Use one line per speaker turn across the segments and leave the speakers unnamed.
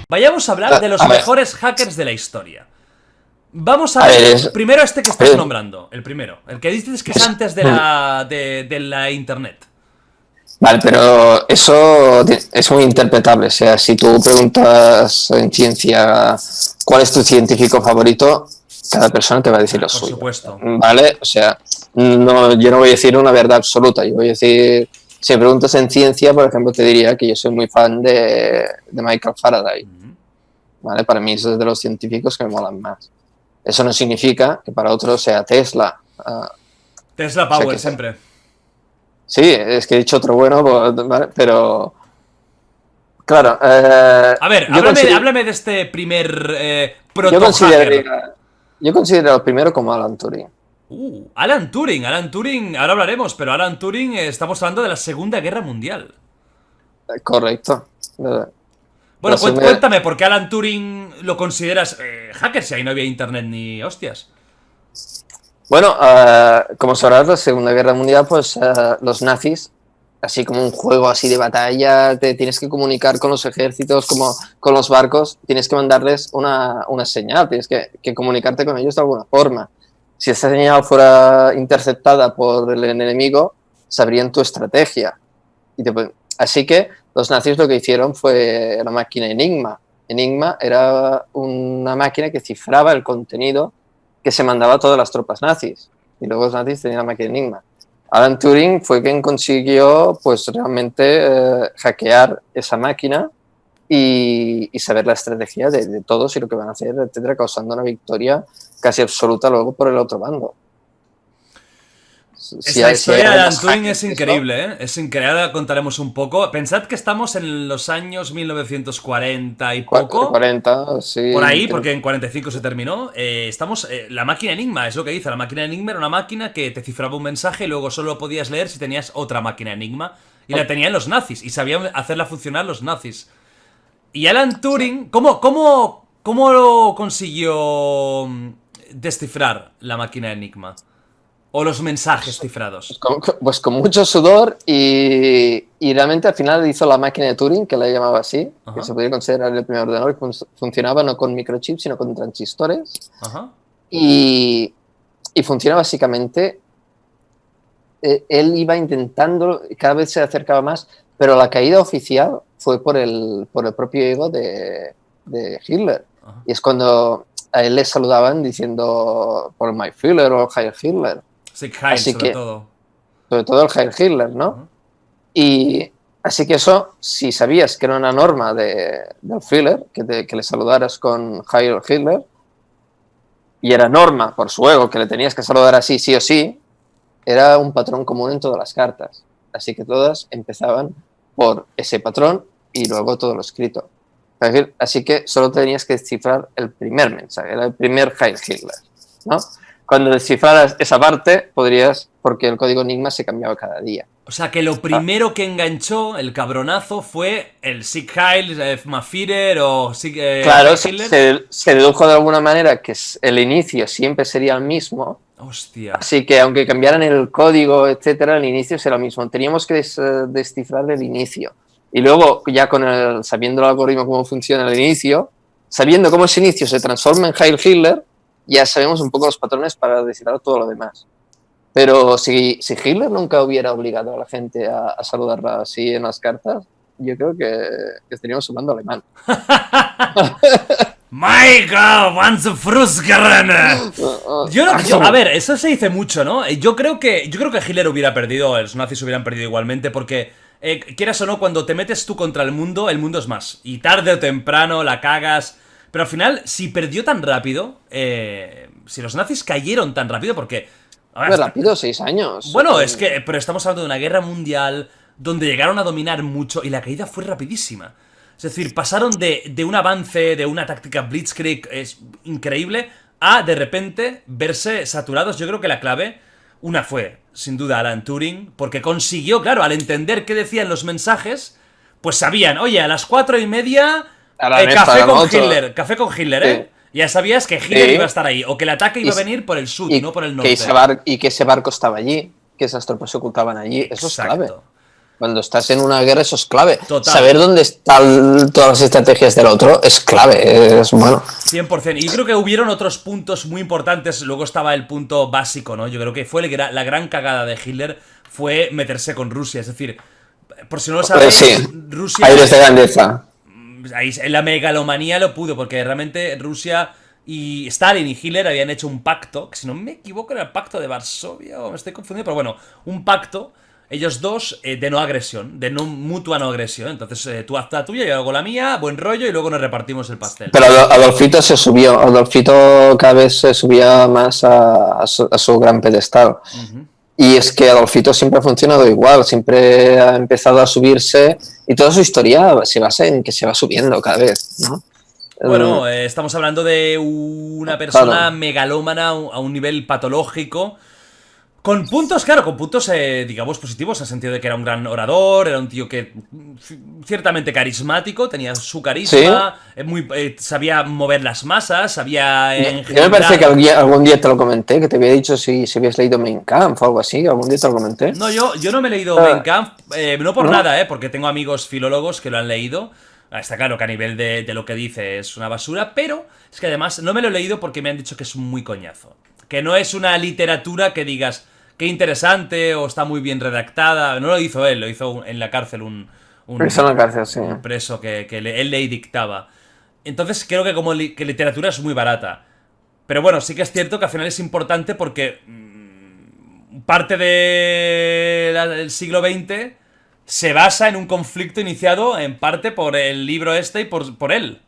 Vayamos a hablar de los mejores hackers de la historia. Vamos a ver, primero este que estás nombrando, el primero, el que dices que es antes de la internet.
Vale, pero eso es muy interpretable. O sea, si tú preguntas en ciencia cuál es tu científico favorito, cada persona te va a decir lo suyo.
Por supuesto.
Vale, o sea, no, yo no voy a decir una verdad absoluta. Yo voy a decir, si me preguntas en ciencia, por ejemplo, te diría que yo soy muy fan de Michael Faraday. Vale, para mí es de los científicos que me molan más. Eso no significa que para otros sea Tesla.
Tesla Power, o sea, siempre.
Sí, es que he dicho otro bueno, ¿vale? Pero... Claro.
A ver, háblame de este primer proto-hacker.
Yo considero el primero como Alan Turing.
Alan Turing, ahora hablaremos, pero Alan Turing, estamos hablando de la Segunda Guerra Mundial.
Correcto.
Bueno, cuéntame, ¿por qué Alan Turing lo consideras hacker si ahí no había internet ni hostias?
Bueno, como sabrás, la Segunda Guerra Mundial, pues los nazis, así como un juego así de batalla, te tienes que comunicar con los ejércitos, como con los barcos, tienes que mandarles una señal, tienes que comunicarte con ellos de alguna forma. Si esa señal fuera interceptada por el enemigo, sabrían tu estrategia. Así que los nazis lo que hicieron fue la máquina Enigma. Enigma era una máquina que cifraba el contenido que se mandaba a todas las tropas nazis. Y luego los nazis tenían la máquina Enigma. Alan Turing fue quien consiguió pues realmente hackear esa máquina y saber la estrategia de todos y lo que van a hacer, etcétera, causando una victoria casi absoluta luego por el otro bando.
La historia de Alan Turing es increíble, ¿eh? Es increíble, ahora contaremos un poco. Pensad que estamos en los años 1940 y poco.
40, sí.
Por ahí, porque en 45 se terminó. La máquina Enigma, es lo que dice. La máquina Enigma era una máquina que te cifraba un mensaje y luego solo lo podías leer si tenías otra máquina Enigma. Y la tenían los nazis, y sabían hacerla funcionar los nazis. Y Alan Turing, ¿cómo lo consiguió descifrar la máquina Enigma? ¿O los mensajes cifrados?
Pues con mucho sudor y realmente al final hizo la máquina de Turing, que la llamaba así, que se podía considerar el primer ordenador, que funcionaba no con microchips, sino con transistores. Y funciona básicamente, él iba intentando, cada vez se acercaba más, pero la caída oficial fue por el propio ego de Hitler. Y es cuando a él le saludaban diciendo por Mein Führer o Heil Hitler.
Sieg Heil, sobre todo
el Heil Hitler, ¿no? Y así que eso, si sabías que era una norma del Führer, que le saludaras con Heil Hitler, y era norma por su ego que le tenías que saludar así, sí o sí, era un patrón común en todas las cartas. Así que todas empezaban por ese patrón y luego todo lo escrito. Así que solo tenías que descifrar el primer mensaje, era el primer Heil Hitler, ¿no? Cuando descifraras esa parte, podrías, porque el código Enigma se cambiaba cada día.
O sea, que lo primero que enganchó el cabronazo fue el Sieg Heil, Führer o Sieg
claro,
Hitler.
Se dedujo de alguna manera que el inicio siempre sería el mismo.
Hostia.
Así que aunque cambiaran el código, etcétera, el inicio será el mismo. Teníamos que descifrar el inicio. Y luego, ya sabiendo el algoritmo cómo funciona el inicio, sabiendo cómo ese inicio se transforma en Heil Hitler, ya sabemos un poco los patrones para descifrar todo lo demás. Pero si Hitler nunca hubiera obligado a la gente a saludarla así en las cartas, yo creo que estaríamos hablando alemán.
Michael, wants a Frustgerenne. A ver, eso se dice mucho, ¿no? Yo creo que Hitler hubiera perdido, los nazis hubieran perdido igualmente, porque quieras o no, cuando te metes tú contra el mundo es más. Y tarde o temprano la cagas. Pero al final, si perdió tan rápido, si los nazis cayeron tan rápido, porque...
Muy rápido, 6 años.
Bueno, pero estamos hablando de una guerra mundial donde llegaron a dominar mucho y la caída fue rapidísima. Es decir, pasaron de un avance, de una táctica blitzkrieg increíble, a de repente verse saturados. Yo creo que la clave, una fue, sin duda, Alan Turing, porque consiguió, claro, al entender qué decían los mensajes, pues sabían, oye, a las 4:30... Café con Hitler, ¿eh? Sí. Ya sabías que Hitler iba a estar ahí, o que el ataque iba a venir por el sur y no por el norte.
Que ese barco estaba allí, que esas tropas se ocultaban allí. Exacto. Eso es clave. Cuando estás en una guerra eso es clave.
Total.
Saber dónde están todas las estrategias del otro es clave, es bueno.
100%. Y creo que hubieron otros puntos muy importantes. Luego estaba el punto básico, ¿no? Yo creo que fue la gran cagada de Hitler fue meterse con Rusia. Es decir, por si no lo sabéis,
Sí,
Rusia...
aires de grandeza.
Ahí, en la megalomanía lo pudo, porque realmente Rusia y Stalin y Hitler habían hecho un pacto, que si no me equivoco era el pacto de Varsovia, o me estoy confundiendo, pero bueno, un pacto, ellos dos, de no agresión, de no mutua no agresión. Entonces tú haz la tuya, yo hago la mía, buen rollo, y luego nos repartimos el pastel.
Pero Adolfito se subió, Adolfito cada vez se subía más a su gran pedestal. Y es que Adolfito siempre ha funcionado igual, siempre ha empezado a subirse y toda su historia se basa en que se va subiendo cada vez, ¿no?
Bueno, estamos hablando de una persona
Claro.
megalómana a un nivel patológico. Con puntos, claro, con puntos, digamos, positivos, en el sentido de que era un gran orador, era un tío que ciertamente carismático, tenía su carisma, sabía mover las masas, sabía
Yo me parece que algún día te lo comenté, que te había dicho si habías leído Mein Kampf o algo así, algún día te lo comenté.
No, yo no me he leído Mein Kampf, no por
¿no?
nada, porque tengo amigos filólogos que lo han leído. Está claro que a nivel de lo que dice es una basura, pero es que además no me lo he leído porque me han dicho que es muy coñazo. Que no es una literatura que digas qué interesante o está muy bien redactada. No lo hizo él, lo hizo en la cárcel un
Eso en la cárcel, sí.
preso que él le dictaba. Entonces creo que como que literatura es muy barata. Pero bueno, sí que es cierto que al final es importante porque parte del siglo XX se basa en un conflicto iniciado en parte por el libro este y por él.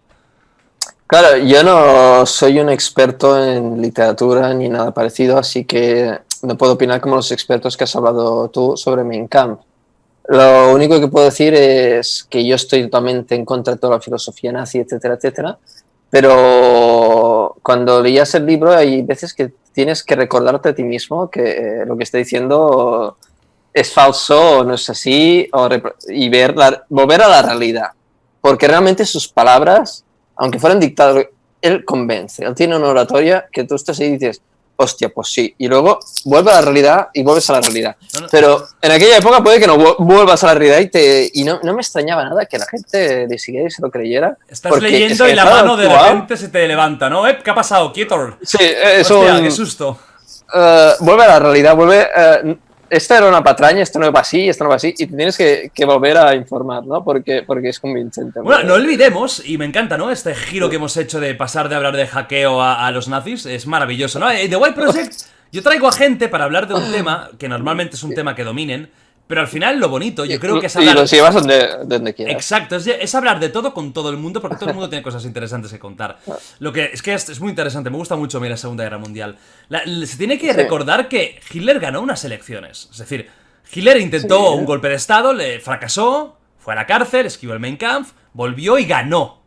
Claro, yo no soy un experto en literatura ni nada parecido, así que no puedo opinar como los expertos que has hablado tú sobre Mein Kampf. Lo único que puedo decir es que yo estoy totalmente en contra de toda la filosofía nazi, etcétera, etcétera, pero cuando leías el libro hay veces que tienes que recordarte a ti mismo que lo que está diciendo es falso o no es así y volver a la realidad, porque realmente sus palabras, aunque fueran dictadas, él convence, él tiene una oratoria que tú estás ahí y dices, hostia, pues sí, y luego vuelve a la realidad y vuelves a la realidad.
No.
Pero en aquella época puede que no vuelvas a la realidad y no me extrañaba nada que la gente de siguiera y se lo creyera.
Estás leyendo y la mano de repente se te levanta, ¿no? ¿Qué ha pasado? Quieto.
Sí, eso.
Hostia, qué susto.
Vuelve a la realidad, esta era una patraña, esto no va así, esto no va así, y te tienes que volver a informar, ¿no? Porque es convincente.
Bueno, no olvidemos, y me encanta, ¿no? Este giro que hemos hecho de pasar de hablar de hackeo a los nazis, es maravilloso, ¿no? The White Project, yo traigo a gente para hablar de un tema que normalmente es un tema que dominen, pero al final lo bonito, yo creo que es hablar...
Y los llevas donde quieras.
Exacto, es hablar de todo con todo el mundo, porque todo el mundo tiene cosas interesantes que contar. Lo que es muy interesante, me gusta mucho a mí la Segunda Guerra Mundial. Se tiene que recordar que Hitler ganó unas elecciones. Es decir, Hitler intentó un golpe de estado, le fracasó, fue a la cárcel, escribió el Mein Kampf, volvió y ganó.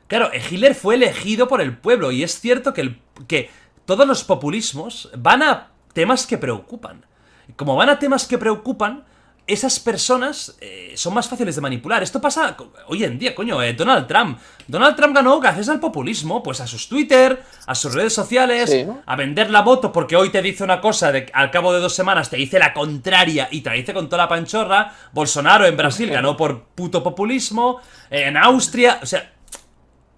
Claro, Hitler fue elegido por el pueblo, y es cierto que todos los populismos van a temas que preocupan. Y como van a temas que preocupan, esas personas son más fáciles de manipular. Esto pasa hoy en día, coño. Donald Trump. Donald Trump ganó gracias al populismo. Pues a sus Twitter, a sus redes sociales, sí, a vender la moto porque hoy te dice una cosa, al cabo de 2 semanas te dice la contraria y te la dice con toda la panchorra. Bolsonaro en Brasil ganó por puto populismo. En Austria, o sea,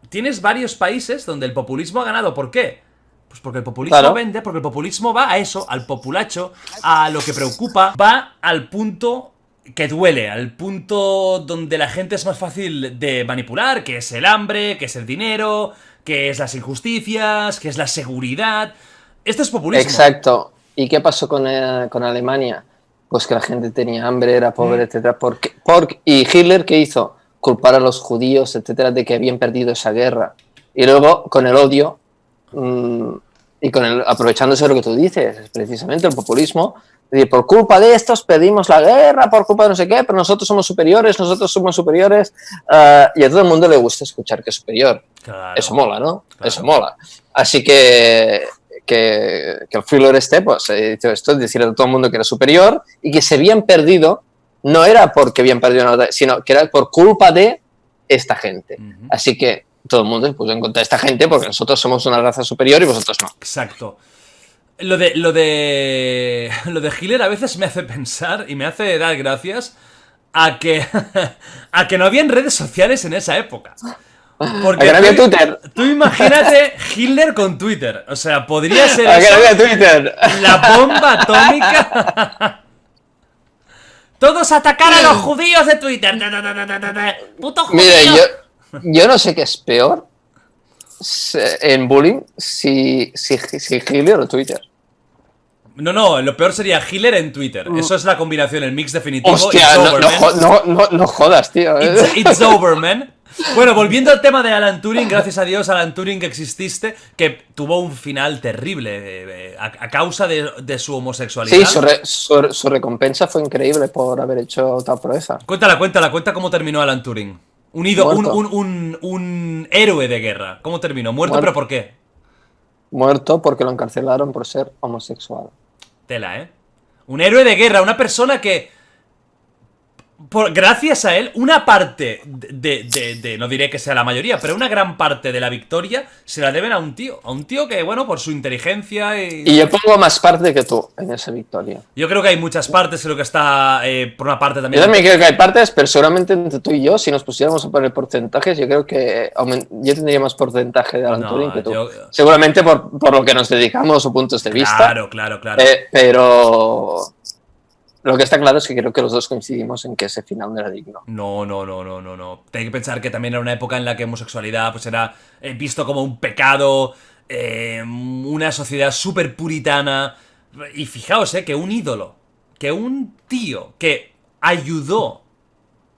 tienes varios países donde el populismo ha ganado. ¿Por qué? Pues porque el populismo vende, porque el populismo va a eso, al populacho, a lo que preocupa, va al punto que duele, al punto donde la gente es más fácil de manipular, que es el hambre, que es el dinero, que es las injusticias, que es la seguridad. Esto es populismo.
Exacto. ¿Y qué pasó con Alemania? Pues que la gente tenía hambre, era pobre, etcétera. ¿Y Hitler qué hizo? Culpar a los judíos, etcétera, de que habían perdido esa guerra. Y luego, con el odio... y aprovechándose de lo que tú dices, precisamente el populismo, por culpa de estos pedimos la guerra, por culpa de no sé qué, pero nosotros somos superiores, y a todo el mundo le gusta escuchar que es superior.
Claro.
Eso mola, ¿no?
Claro.
Eso mola. Así que el Führer pues hizo esto, decir a todo el mundo que era superior y que se habían perdido, no era porque habían perdido nada, sino que era por culpa de esta gente. Así que todo el mundo se puso en contra de esta gente porque nosotros somos una raza superior y vosotros no.
Exacto. Lo de Hitler a veces me hace pensar y me hace dar gracias a que, a que no habían redes sociales en esa época.
¿A
Porque
que no había Twitter?
tú imagínate Hitler con Twitter. O sea, podría ser
¿A que
eso
no había Twitter?
la bomba atómica. Todos atacar a los judíos de Twitter. ¡Puto judío!
Mire, yo no sé qué es peor en bullying, si Hitler o Twitter.
No, lo peor sería Hitler en Twitter. Eso es la combinación, el mix definitivo.
Hostia,
It's over, man.
no jodas, tío.
It's over, man. Bueno, volviendo al tema de Alan Turing, gracias a Dios, Alan Turing, que exististe, que tuvo un final terrible a causa de su homosexualidad.
Sí, su recompensa fue increíble por haber hecho tal proeza.
Cuenta cómo terminó Alan Turing.
Muerto.
Un héroe de guerra. ¿Cómo terminó? ¿Muerto, pero por qué?
Muerto porque lo encarcelaron por ser homosexual.
Tela, ¿eh? Un héroe de guerra, una persona que... gracias a él, una parte no diré que sea la mayoría, pero una gran parte de la victoria se la deben a un tío. A un tío que, bueno, por su inteligencia
Y yo pongo más parte que tú en esa victoria.
Yo creo que hay muchas partes, creo que está, por una parte también...
Yo también creo que hay partes, pero seguramente entre tú y yo, si nos pusiéramos a poner porcentajes, yo creo que yo tendría más porcentaje de Alan Turing que tú. Seguramente por lo que nos dedicamos o puntos de vista.
Claro.
Pero... Lo que está claro es que creo que los dos coincidimos en que ese final no era digno.
No. Hay que pensar que también era una época en la que homosexualidad pues era visto como un pecado, una sociedad súper puritana. Y fijaos, que un ídolo, que un tío que ayudó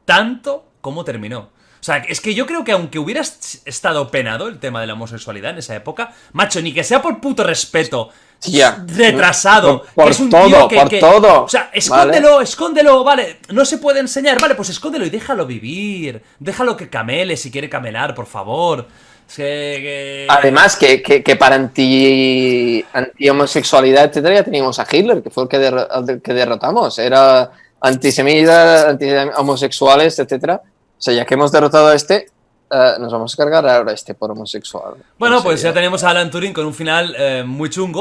tanto, ¿cómo terminó? O sea, es que yo creo que aunque hubiera estado penado el tema de la homosexualidad en esa época, macho, ni que sea por puto respeto...
Tía,
retrasado,
por
que es un
todo,
tío
por todo.
O sea,
¿vale?
escóndelo, vale, no se puede enseñar, vale, pues escóndelo y déjalo vivir, déjalo que camele si quiere camelar, por favor.
Además, que para anti-homosexualidad, etcétera, ya teníamos a Hitler, que fue el que derrotamos. Era antisemita, anti-homosexuales, etcétera. O sea, ya que hemos derrotado a este, nos vamos a cargar ahora a este por homosexual.
Bueno, pues ya tenemos a Alan Turing con un final muy chungo,